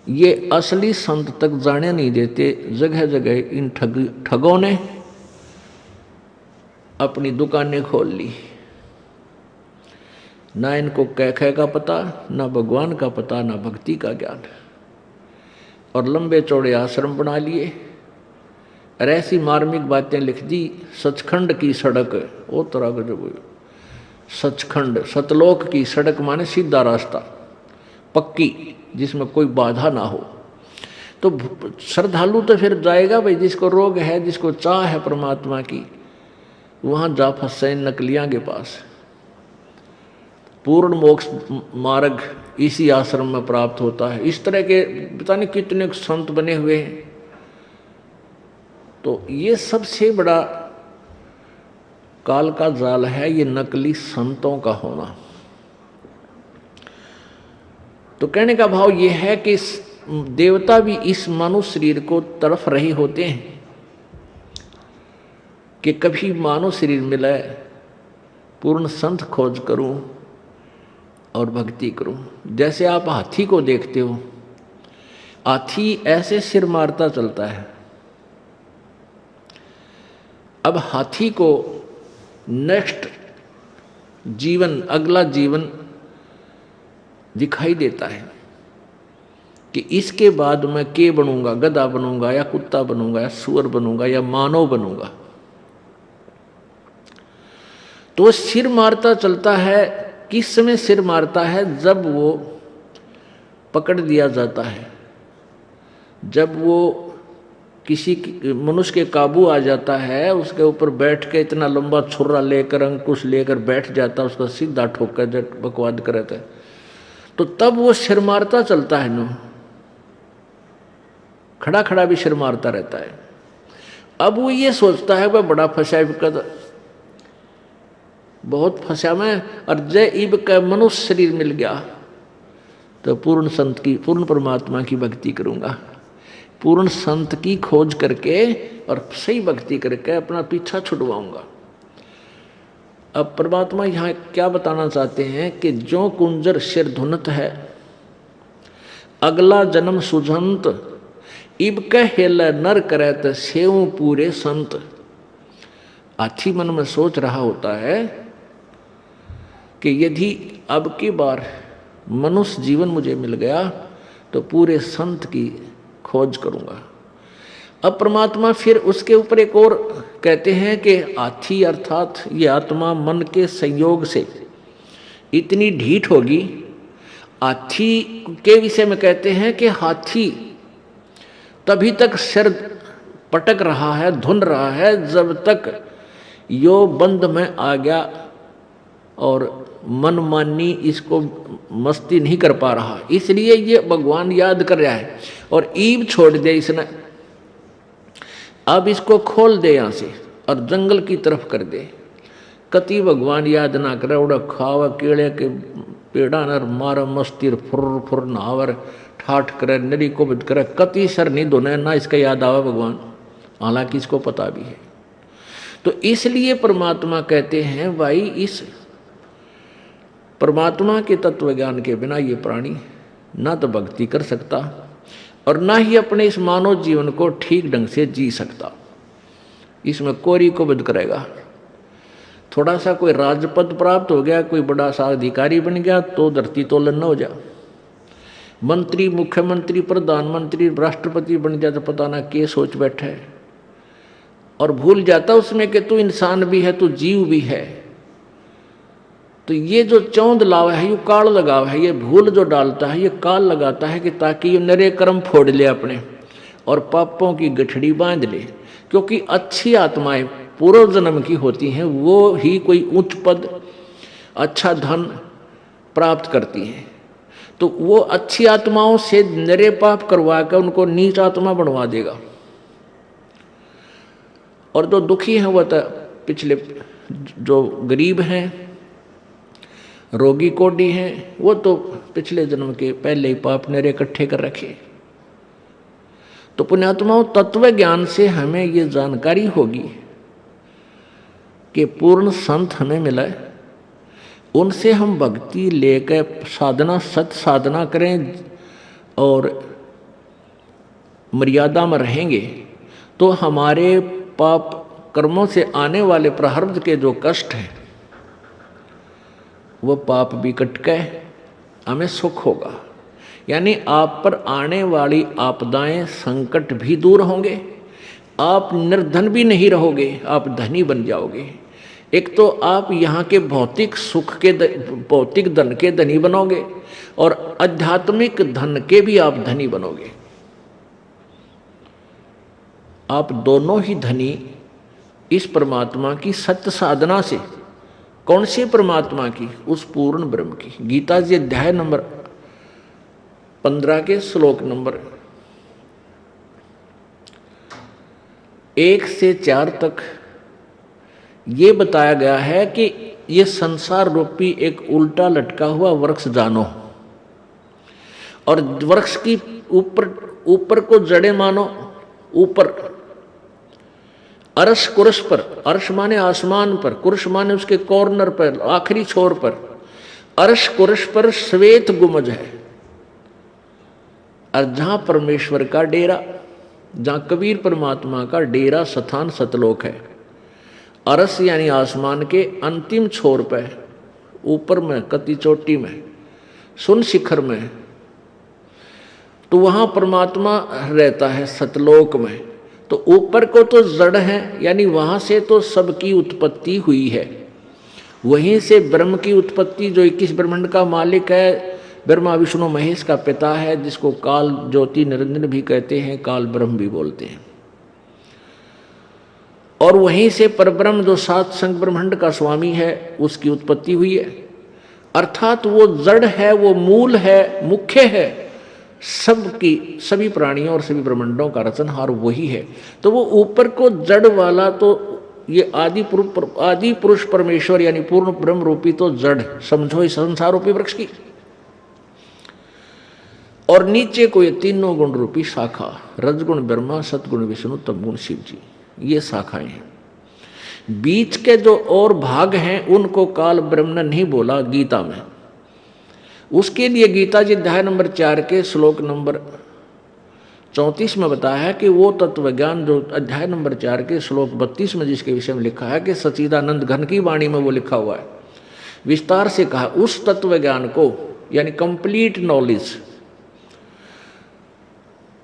ये असली संत तक जाने नहीं देते। जगह जगह इन ठगों ने अपनी दुकानें खोल ली, ना इनको कैखे का पता, ना भगवान का पता, ना भक्ति का ज्ञान, और लंबे चौड़े आश्रम बना लिए और ऐसी मार्मिक बातें लिख दी। सचखंड की सड़क, वो तरह का जो सचखंड, सतलोक की सड़क माने सीधा रास्ता, पक्की, जिसमें कोई बाधा ना हो। तो श्रद्धालु तो फिर जाएगा भाई, जिसको रोग है, जिसको चाह है परमात्मा की, वहां जा फंसे नकलियां के पास। पूर्ण मोक्ष मार्ग इसी आश्रम में प्राप्त होता है। इस तरह के पता नहीं कितने संत बने हुए हैं। तो ये सबसे बड़ा काल का जाल है, ये नकली संतों का होना। तो कहने का भाव ये है कि देवता भी इस मानव शरीर को तड़फ रहे होते हैं कि कभी मानव शरीर मिले, पूर्ण संत खोज करूं और भक्ति करूं। जैसे आप हाथी को देखते हो, हाथी ऐसे सिर मारता चलता है। अब हाथी को नेक्स्ट जीवन, अगला जीवन दिखाई देता है कि इसके बाद मैं के बनूंगा, गधा बनूंगा या कुत्ता बनूंगा या सुअर बनूंगा या मानव बनूंगा। तो सिर मारता चलता है। किस समय सिर मारता है? जब वो पकड़ दिया जाता है, जब वो किसी मनुष्य के काबू आ जाता है, उसके ऊपर बैठ के इतना लंबा छुरा लेकर, अंकुश लेकर बैठ जाता है, उसका सीधा ठोकर बकवाद करता है, तो तब वो सिर मारता चलता है नो, खड़ा खड़ा भी सिर मारता रहता है। अब वो ये सोचता है वह बड़ा फंसा, बहुत फंसा मैं, और जय इब का मनुष्य शरीर मिल गया तो पूर्ण संत की, पूर्ण परमात्मा की भक्ति करूंगा। पूर्ण संत की खोज करके और सही भक्ति करके अपना पीछा छुड़वाऊंगा। अब परमात्मा यहाँ क्या बताना चाहते हैं कि जो कुंजर सिर धुनत है, अगला जन्म सुझंत, इब कहेल नर करत सेव पूरे संत। हाथी मन में सोच रहा होता है कि यदि अब की बार मनुष्य जीवन मुझे मिल गया तो पूरे संत की खोज करूंगा। अब परमात्मा फिर उसके ऊपर एक और कहते हैं कि हाथी अर्थात ये आत्मा मन के संयोग से इतनी ढीठ होगी। हाथी के विषय में कहते हैं कि हाथी तभी तक सिर पटक रहा है, धुन रहा है, जब तक यो बंध में आ गया और मनमानी इसको मस्ती नहीं कर पा रहा। इसलिए ये भगवान याद कर रहा है और ईब छोड़ दिया इसने। अब इसको खोल दे यहाँ से और जंगल की तरफ कर दे। कति भगवान याद ना करे, उड़ा खावा केड़े के पेड़ा नर मार मस्तिर फुर फुर नहावर ठाठ करे नरी को बद करे, कति सर नहीं दोने ना इसका याद आवा भगवान, हालांकि इसको पता भी है। तो इसलिए परमात्मा कहते हैं भाई इस परमात्मा के तत्व ज्ञान के बिना ये प्राणी ना तो भक्ति कर सकता और ना ही अपने इस मानव जीवन को ठीक ढंग से जी सकता। इसमें कोरी को बद करेगा। थोड़ा सा कोई राजपद प्राप्त हो गया, कोई बड़ा सा अधिकारी बन गया तो धरती तोलन न हो जा। मंत्री, मुख्यमंत्री, प्रधानमंत्री, राष्ट्रपति बन जाए तो पता ना क्या सोच बैठा है और भूल जाता उसमें कि तू इंसान भी है, तू जीव भी है। तो ये जो चौंध लावा है, ये काल लगावा है, ये भूल जो डालता है, ये काल लगाता है कि ताकि ये नरे कर्म फोड़ ले अपने और पापों की गठड़ी बांध ले। क्योंकि अच्छी आत्माएं पूर्व जन्म की होती हैं, वो ही कोई उच्च पद, अच्छा धन प्राप्त करती हैं। तो वो अच्छी आत्माओं से नरे पाप करवा कर उनको नीच आत्मा बनवा देगा। और जो दुखी हैं वह तो पिछले, जो गरीब हैं, रोगी कोडी हैं, वो तो पिछले जन्म के पहले ही पाप नरे इकट्ठे कर रखे। तो पुण्यात्माओं, तत्व ज्ञान से हमें ये जानकारी होगी कि पूर्ण संत हमें मिला है, उनसे हम भक्ति लेकर साधना, सत साधना करें और मर्यादा में रहेंगे तो हमारे पाप कर्मों से आने वाले प्रारब्ध के जो कष्ट हैं वो पाप भी कट के हमें सुख होगा। यानी आप पर आने वाली आपदाएं, संकट भी दूर होंगे, आप निर्धन भी नहीं रहोगे, आप धनी बन जाओगे। एक तो आप यहाँ के भौतिक सुख के, भौतिक धन के धनी बनोगे और आध्यात्मिक धन के भी आप धनी बनोगे। आप दोनों ही धनी इस परमात्मा की सत्य साधना से। कौन से परमात्मा की? उस पूर्ण ब्रह्म की। गीता जी अध्याय नंबर 15 के श्लोक नंबर 1 से 4 तक ये बताया गया है कि ये संसार रूपी एक उल्टा लटका हुआ वृक्ष जानो और वृक्ष की ऊपर को जड़े मानो। ऊपर अर्श कुर्श पर, अर्श माने आसमान पर, कुर्श माने उसके कॉर्नर पर, आखिरी छोर पर, अर्श कुर्श पर श्वेत गुमज है। और जहां परमेश्वर का डेरा, जहां कबीर परमात्मा का डेरा स्थान सतलोक है। अरस यानी आसमान के अंतिम छोर पे, ऊपर में, कति चोटी में, सुन शिखर में, तो वहां परमात्मा रहता है सतलोक में। तो ऊपर को तो जड़ है, यानी वहां से तो सबकी उत्पत्ति हुई है। वहीं से ब्रह्म की उत्पत्ति, जो 21 ब्रह्मांड का मालिक है, ब्रह्मा विष्णु महेश का पिता है, जिसको काल ज्योति निरंजन भी कहते हैं, काल ब्रह्म भी बोलते हैं। और वहीं से परब्रह्म जो 7 संग ब्रह्मांड का स्वामी है, उसकी उत्पत्ति हुई है। अर्थात वो जड़ है, वो मूल है, मुख्य है सबकी, सभी प्राणियों और सभी ब्रह्मांडों का रचनहार वही है। तो वो ऊपर को जड़ वाला, तो ये आदि पुरुष परमेश्वर यानी पूर्ण ब्रह्म रूपी तो जड़ समझो इस संसार रूपी वृक्ष की। और नीचे को ये तीनों गुण रूपी शाखा, रजगुण ब्रह्मा, सतगुण विष्णु, तमगुण शिव जी, ये शाखाएं हैं। बीच के जो और भाग हैं उनको काल ब्रह्म ने नहीं बोला गीता में। उसके लिए गीता जी अध्याय नंबर 4 के श्लोक नंबर 34 में बताया है कि वो तत्व ज्ञान जो अध्याय नंबर 4 के श्लोक 32 में जिसके विषय में लिखा है कि सच्चिदानंद घन की वाणी में वो लिखा हुआ है, विस्तार से कहा उस तत्व ज्ञान को, यानी कंप्लीट नॉलेज,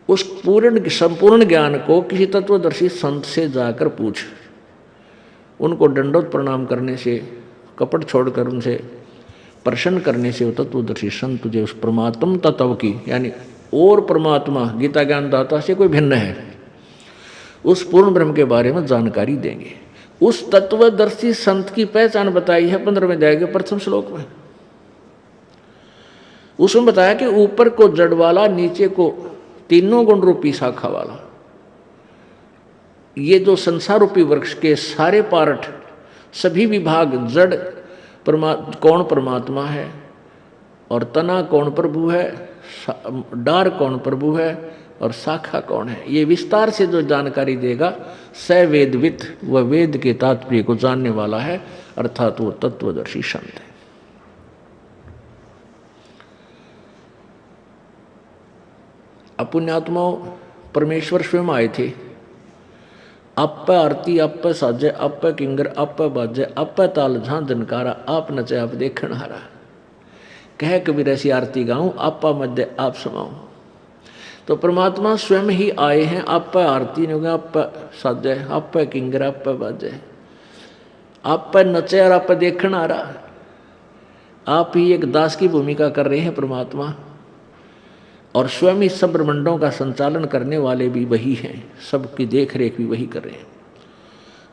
उस पूर्ण संपूर्ण ज्ञान को किसी तत्वदर्शी संत से जाकर पूछ। उनको दंडोत प्रणाम करने से, कपट छोड़कर उनसे प्रसन्न करने से वो तत्वदर्शी संत तुझे उस परमात्म तत्व की, यानी और परमात्मा गीता ज्ञान दाता से कोई भिन्न है, उस पूर्ण ब्रह्म के बारे में जानकारी देंगे। उस तत्वदर्शी संत की पहचान बताई है 15वें अध्याय के प्रथम श्लोक में। उसमें बताया कि ऊपर को जड़ वाला, नीचे को तीनों गुण रूपी शाखा वाला, ये जो संसार रूपी वृक्ष के सारे पार्ट, सभी विभाग, जड़ कौन परमात्मा है, और तना कौन प्रभु है, डार कौन प्रभु है, और शाखा कौन है, ये विस्तार से जो जानकारी देगा स वेदवित, वह वेद के तात्पर्य को जानने वाला है, अर्थात वो तत्वदर्शी संत है। अपुण्यात्माओं, परमेश्वर स्वयं आए थे। आप आरती, आप साजे, आप किंगर, आप बाजे, आप ताल झां जनकारा, आप नचे आप देखण हारा। कह कबीर ऐसी आरती गाऊं, आपा मध्य आप समाऊं। तो परमात्मा स्वयं ही आए हैं। आप आरती नहीं होगा, आप साजे, आप किंगर, आप बाजे, आप नचे और आप देखण हारा। आप ही एक दास की भूमिका कर रहे हैं परमात्मा, और स्वयं ही सब ब्रह्मांडों का संचालन करने वाले भी वही हैं, सबकी देख रेख भी वही कर रहे हैं।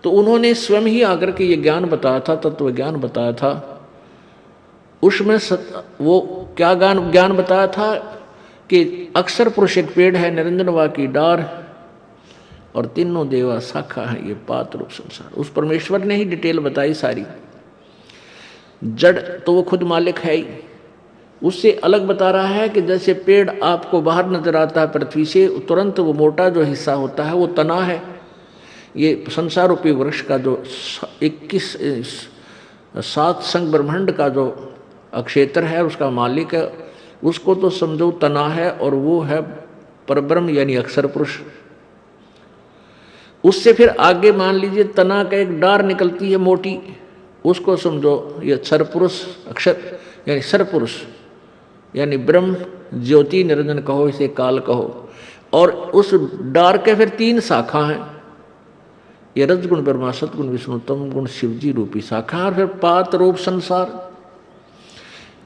तो उन्होंने स्वयं ही आकर के ये ज्ञान बताया था, तत्व ज्ञान बताया था। उसमें वो क्या ज्ञान बताया था कि अक्षर पुरुष एक पेड़ है, निरंजनवा की डार, और तीनों देवा शाखा है, ये पात रूप संसार। उस परमेश्वर ने ही डिटेल बताई सारी। जड़ तो वो खुद मालिक है ही, उससे अलग बता रहा है कि जैसे पेड़ आपको बाहर नजर आता है पृथ्वी से, तुरंत वो मोटा जो हिस्सा होता है वो तना है। ये संसार रूपी वृक्ष का जो 7 संग ब्रह्मांड का जो अक्षेत्र है, उसका मालिक है, उसको तो समझो तना है, और वो है परब्रह्म यानी अक्षर पुरुष। उससे फिर आगे मान लीजिए तना का एक डार निकलती है मोटी, उसको समझो ये अक्षर पुरुष, अक्षर यानी सर पुरुष यानी ब्रह्म ज्योति निरंजन कहो, इसे काल कहो। और उस डार के फिर 3 शाखा हैं, ये रजगुण ब्रह्मा, सतगुण विष्णु, तम गुण शिवजी रूपी शाखा, और फिर पात रूप संसार।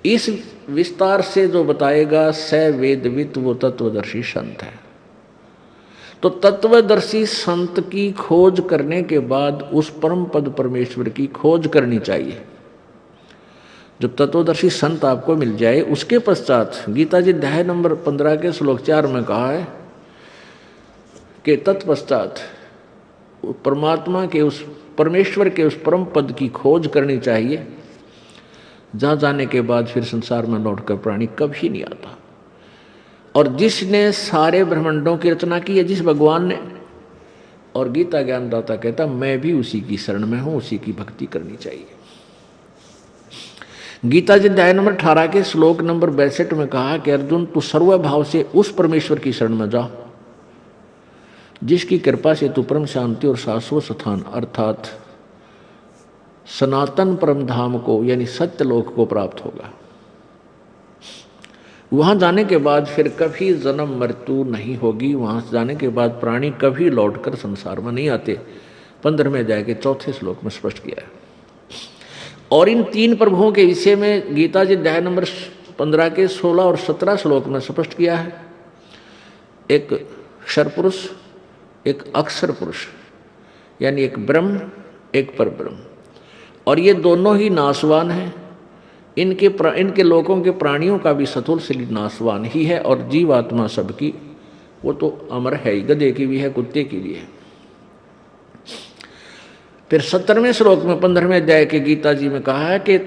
इस विस्तार से जो बताएगा स वेदवित, वो तत्वदर्शी संत है। तो तत्वदर्शी संत की खोज करने के बाद उस परम पद परमेश्वर की खोज करनी चाहिए। जब तत्वदर्शी संत आपको मिल जाए, उसके पश्चात गीता जी अध्याय नंबर 15 के श्लोक 4 में कहा है कि तत्पश्चात परमात्मा के, उस परमेश्वर के उस परम पद की खोज करनी चाहिए, जहाँ जाने के बाद फिर संसार में लौटकर प्राणी कभी नहीं आता। और जिसने सारे ब्रह्मांडों की रचना की है, जिस भगवान ने, और गीता ज्ञानदाता कहता मैं भी उसी की शरण में हूँ, उसी की भक्ति करनी चाहिए। गीता जी अध्याय नंबर 18 के श्लोक नंबर 62 में कहा कि अर्जुन तू सर्वभाव से उस परमेश्वर की शरण में जा, जिसकी कृपा से तू परम शांति और शाश्वत स्थान अर्थात सनातन परम धाम को यानी सत्यलोक को प्राप्त होगा। वहां जाने के बाद फिर कभी जन्म मृत्यु नहीं होगी। वहां जाने के बाद प्राणी कभी लौटकर संसार में नहीं आते। 15वें अध्याय के 4थे श्लोक में स्पष्ट किया है। और इन 3 प्रभुओं के विषय में गीता जी अध्याय नंबर 15 के 16 और 17 श्लोक में स्पष्ट किया है। एक क्षर पुरुष, एक अक्षर पुरुष, यानी एक ब्रह्म, एक परब्रह्म, और ये दोनों ही नाशवान हैं। इनके लोगों के प्राणियों का भी सतुल शरीर नाशवान ही है, और जीवात्मा सबकी वो तो अमर है ही, गधे की भी है, कुत्ते की भी है। फिर 17वें श्लोक में 15वें अध्याय के गीता जी में कहा है कि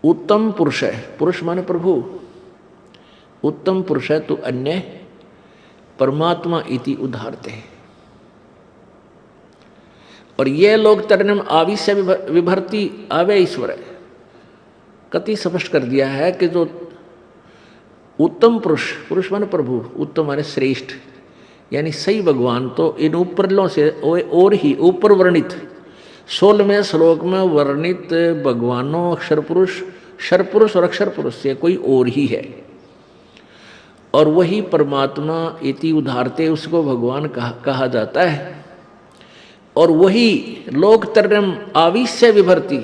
उत्तम पुरुष है, पुरुष माने प्रभु, उत्तम पुरुष है तो अन्य परमात्मा इति उदाहरते हैं। और ये लोग तरनम आविश्य विभर्ति आवे ईश्वर है, कति स्पष्ट कर दिया है कि जो उत्तम पुरुष, पुरुष माने प्रभु, उत्तम माने श्रेष्ठ, यानी सही भगवान तो इन ऊपरलों से और ही ऊपर वर्णित 16वें श्लोक में वर्णित भगवानों अक्षर पुरुष, क्षर पुरुष और अक्षर पुरुष से कोई और ही है, और वही परमात्मा इति उदाहरते उसको भगवान कहा जाता है। और वही लोक तरम आविश्य विभर्ति,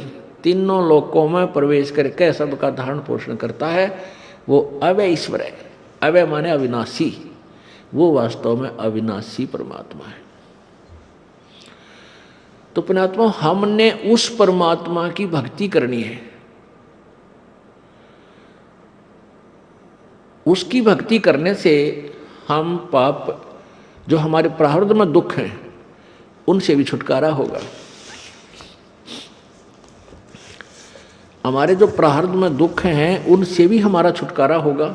तीनों लोकों में प्रवेश करके सबका धारण पोषण करता है, वो अव्यय ईश्वर है। अव्यय माने अविनाशी, वो वास्तव में अविनाशी परमात्मा है। तो पुण्यात्मा, हमने उस परमात्मा की भक्ति करनी है। उसकी भक्ति करने से हम पाप, जो हमारे प्रारब्ध में दुख हैं, उनसे भी छुटकारा होगा। हमारे जो प्रारब्ध में दुख हैं उनसे भी हमारा छुटकारा होगा,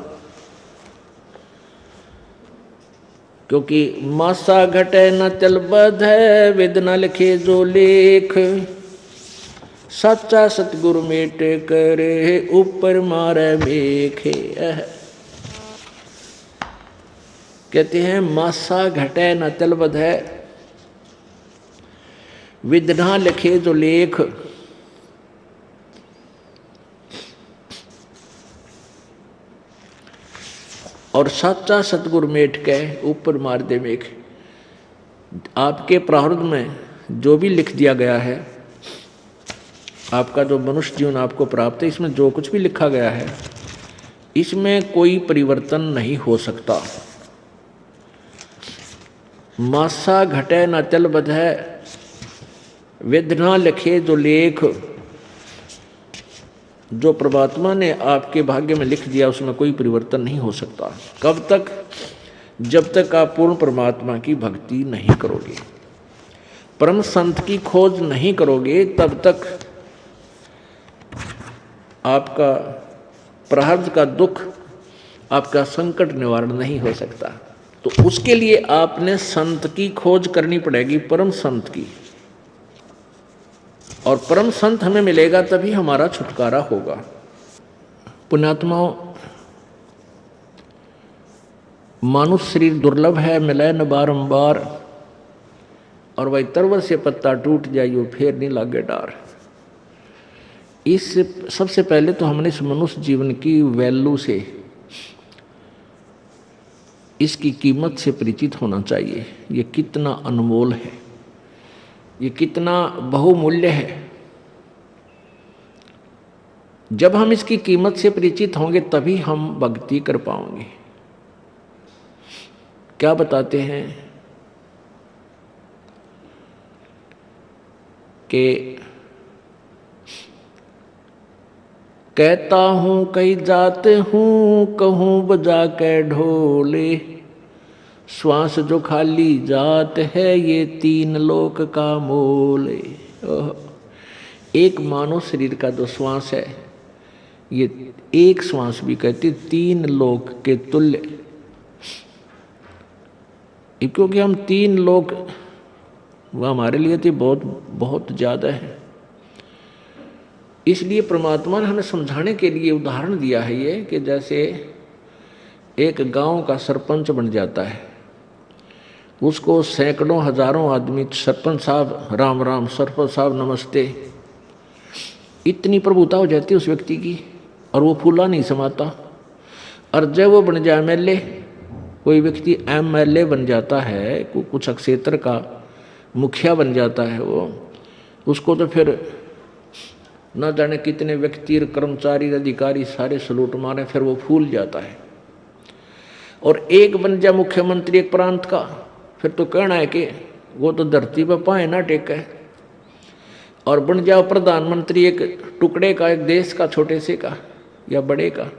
क्योंकि मासा घटे न चल बध है, वेद न लिखे जो लेख, सच्चा सतगुरु मेट करे, ऊपर मारे मेखे। कहते हैं मासा घटे न चल बध है, वेद न लिखे जो लेख, और सच्चा सतगुरु मेट के ऊपर मार दे मेघ। आपके प्रारब्ध में जो भी लिख दिया गया है, आपका जो मनुष्य जीवन आपको प्राप्त है, इसमें जो कुछ भी लिखा गया है इसमें कोई परिवर्तन नहीं हो सकता। मासा घटे न चल बध है, वेद न लिखे जो लेख, जो परमात्मा ने आपके भाग्य में लिख दिया उसमें कोई परिवर्तन नहीं हो सकता। कब तक? जब तक आप पूर्ण परमात्मा की भक्ति नहीं करोगे, परम संत की खोज नहीं करोगे, तब तक आपका प्रारब्ध का दुख, आपका संकट निवारण नहीं हो सकता। तो उसके लिए आपने संत की खोज करनी पड़ेगी, परम संत की, और परम संत हमें मिलेगा तभी हमारा छुटकारा होगा। पुण्यात्माओं, मानुष शरीर दुर्लभ है, मिले न बारंबार, और वही तरवर से पत्ता टूट जाइयो फिर नहीं लागे डार। इस सबसे पहले तो हमने इस मनुष्य जीवन की वैल्यू से, इसकी कीमत से परिचित होना चाहिए। ये कितना अनमोल है, ये कितना बहुमूल्य है। जब हम इसकी कीमत से परिचित होंगे तभी हम भक्ति कर पाएंगे। क्या बताते हैं कि कहता हूं कई जाते हूं, कहूं बजा के ढोले, श्वास जो खाली जात है ये तीन लोक का मोल। एक मानव शरीर का जो श्वास है, ये एक श्वास भी कहते तीन लोक के तुल्य, क्योंकि हम तीन लोक, वह हमारे लिए तो बहुत बहुत ज्यादा है। इसलिए परमात्मा ने हमें समझाने के लिए उदाहरण दिया है ये, कि जैसे एक गांव का सरपंच बन जाता है, उसको सैकड़ों हजारों आदमी, सरपंच साहब राम राम, सरपंच साहब नमस्ते, इतनी प्रभुता हो जाती है उस व्यक्ति की, और वो फूला नहीं समाता। और जब वो बन जाए एमएलए, कोई व्यक्ति एमएलए बन जाता है, कुछ क्षेत्र का मुखिया बन जाता है वो, उसको तो फिर न जाने कितने व्यक्ति, कर्मचारी, अधिकारी सारे सलूट मारे, फिर वो फूल जाता है। और एक बन जाए मुख्यमंत्री एक प्रांत का, फिर तो कहना है कि वो तो धरती पर पाए ना टेका है। और बन जाओ प्रधानमंत्री एक टुकड़े का, एक देश का, छोटे से का या बड़े का,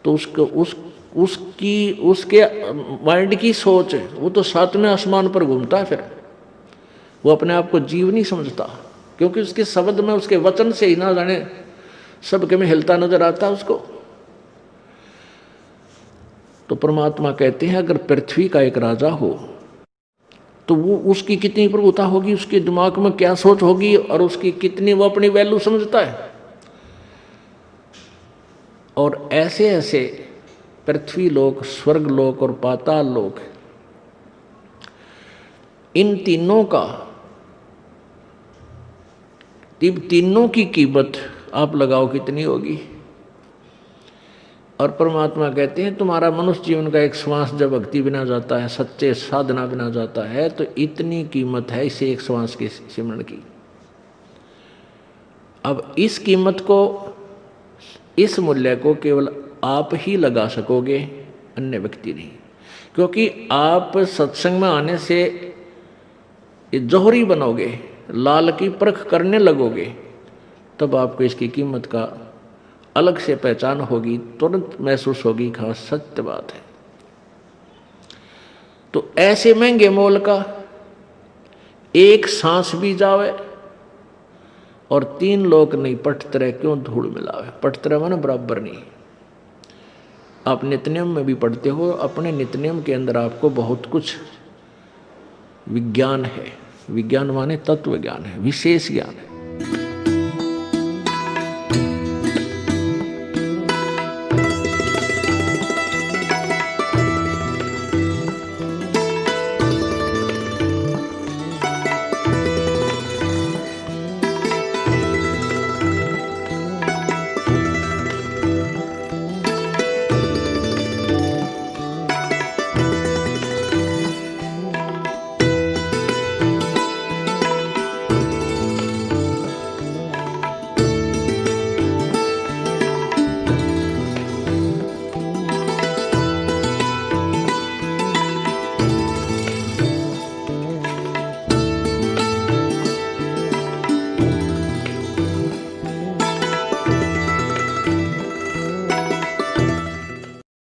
तो उसके माइंड की सोच है, वो तो सातवें आसमान पर घूमता है। फिर वो अपने आप को जीव नहीं समझता, क्योंकि उसके शब्द में, उसके वचन से ही ना जाने सबके में हिलता नजर आता उसको। तो परमात्मा कहते हैं अगर पृथ्वी का एक राजा हो तो वो, उसकी कितनी प्रभुता होगी, उसके दिमाग में क्या सोच होगी, और उसकी कितनी वो अपनी वैल्यू समझता है। और ऐसे ऐसे पृथ्वी लोक, स्वर्ग लोक और पाताल लोक, इन तीनों का, तीनों की कीमत आप लगाओ कितनी होगी। और परमात्मा कहते हैं तुम्हारा मनुष्य जीवन का एक श्वास जब भक्ति बिना जाता है, सच्चे साधना बिना जाता है, तो इतनी कीमत है इसे एक श्वास के सिमरण की। अब इस कीमत को, इस मूल्य को केवल आप ही लगा सकोगे, अन्य व्यक्ति नहीं। क्योंकि आप सत्संग में आने से जौहरी बनोगे, लाल की परख करने लगोगे, तब आपको इसकी कीमत का अलग से पहचान होगी, तुरंत महसूस होगी, खास सत्य बात है। तो ऐसे महंगे मोल का एक सांस भी जावे और 3 लोक नहीं पटतरे क्यों धूल मिलावे। पटतरे माने बराबर नहीं। आप नित्यनियम में भी पढ़ते हो, अपने नित्यनियम के अंदर आपको बहुत कुछ विज्ञान है। विज्ञान माने तत्व ज्ञान है, विशेष ज्ञान है।